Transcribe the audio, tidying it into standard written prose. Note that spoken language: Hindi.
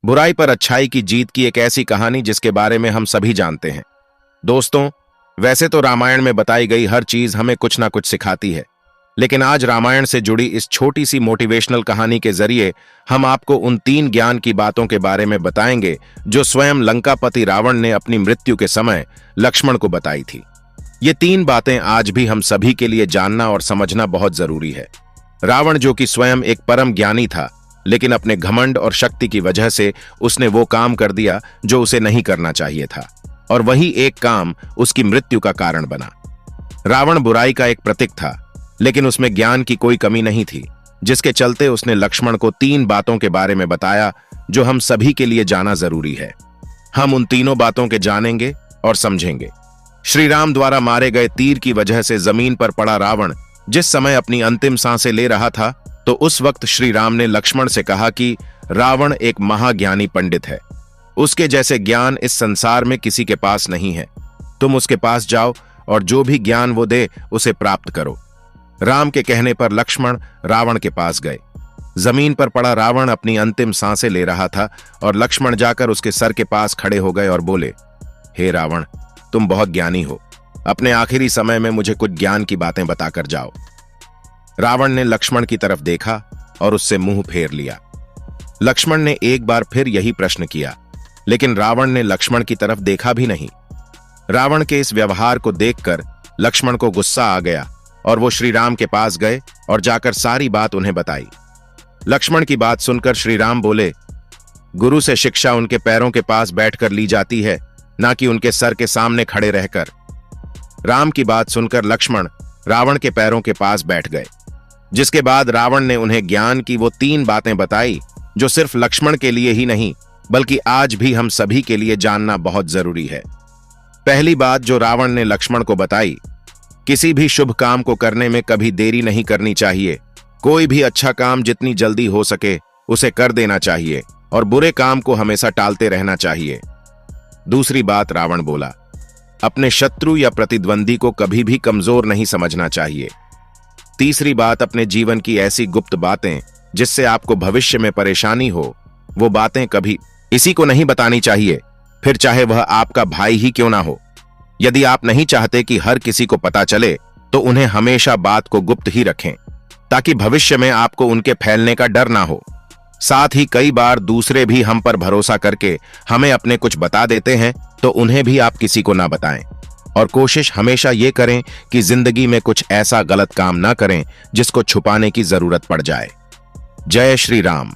बुराई पर अच्छाई की जीत की एक ऐसी कहानी जिसके बारे में हम सभी जानते हैं। दोस्तों, वैसे तो रामायण में बताई गई हर चीज हमें कुछ ना कुछ सिखाती है, लेकिन आज रामायण से जुड़ी इस छोटी सी मोटिवेशनल कहानी के जरिए हम आपको उन 3 ज्ञान की बातों के बारे में बताएंगे जो स्वयं लंकापति रावण ने अपनी मृत्यु के समय लक्ष्मण को बताई थी। ये 3 बातें आज भी हम सभी के लिए जानना और समझना बहुत जरूरी है। रावण, जो कि स्वयं एक परम ज्ञानी था, लेकिन अपने घमंड और शक्ति की वजह से उसने वो काम कर दिया जो उसे नहीं करना चाहिए था, और वही एक काम उसकी मृत्यु का कारण बना। रावण बुराई का एक प्रतीक था, लेकिन उसमें ज्ञान की कोई कमी नहीं थी, जिसके चलते उसने लक्ष्मण को 3 बातों के बारे में बताया जो हम सभी के लिए जाना जरूरी है। हम उन तीनों बातों के जानेंगे और समझेंगे। श्री राम द्वारा मारे गए तीर की वजह से जमीन पर पड़ा रावण जिस समय अपनी अंतिम सांसें ले रहा था, तो उस वक्त श्री राम ने लक्ष्मण से कहा कि रावण एक महाज्ञानी पंडित है, उसके जैसे ज्ञान इस संसार में किसी के पास नहीं है। तुम उसके पास जाओ और जो भी ज्ञान वो दे उसे प्राप्त करो। राम के कहने पर लक्ष्मण रावण के पास गए। जमीन पर पड़ा रावण अपनी अंतिम सांसें ले रहा था और लक्ष्मण जाकर उसके सर के पास खड़े हो गए और बोले, हे रावण, तुम बहुत ज्ञानी हो, अपने आखिरी समय में मुझे कुछ ज्ञान की बातें बताकर जाओ। रावण ने लक्ष्मण की तरफ देखा और उससे मुंह फेर लिया। लक्ष्मण ने एक बार फिर यही प्रश्न किया, लेकिन रावण ने लक्ष्मण की तरफ देखा भी नहीं। रावण के इस व्यवहार को देखकर लक्ष्मण को गुस्सा आ गया और वो श्री राम के पास गए और जाकर सारी बात उन्हें बताई। लक्ष्मण की बात सुनकर श्री राम बोले, गुरु से शिक्षा उनके पैरों के पास बैठकर ली जाती है, ना कि उनके सर के सामने खड़े रहकर। राम की बात सुनकर लक्ष्मण रावण के पैरों के पास बैठ गए, जिसके बाद रावण ने उन्हें ज्ञान की वो 3 बातें बताई जो सिर्फ लक्ष्मण के लिए ही नहीं बल्कि आज भी हम सभी के लिए जानना बहुत जरूरी है। पहली बात जो रावण ने लक्ष्मण को बताई, किसी भी शुभ काम को करने में कभी देरी नहीं करनी चाहिए। कोई भी अच्छा काम जितनी जल्दी हो सके उसे कर देना चाहिए और बुरे काम को हमेशा टालते रहना चाहिए। दूसरी बात रावण बोला, अपने शत्रु या प्रतिद्वंदी को कभी भी कमजोर नहीं समझना चाहिए। तीसरी बात, अपने जीवन की ऐसी गुप्त बातें जिससे आपको भविष्य में परेशानी हो, वो बातें कभी किसी को नहीं बतानी चाहिए, फिर चाहे वह आपका भाई ही क्यों ना हो। यदि आप नहीं चाहते कि हर किसी को पता चले तो उन्हें हमेशा बात को गुप्त ही रखें, ताकि भविष्य में आपको उनके फैलने का डर ना हो। साथ ही कई बार दूसरे भी हम पर भरोसा करके हमें अपने कुछ बता देते हैं, तो उन्हें भी आप किसी को ना बताएं। और कोशिश हमेशा ये करें कि जिंदगी में कुछ ऐसा गलत काम ना करें जिसको छुपाने की जरूरत पड़ जाए। जय श्री राम।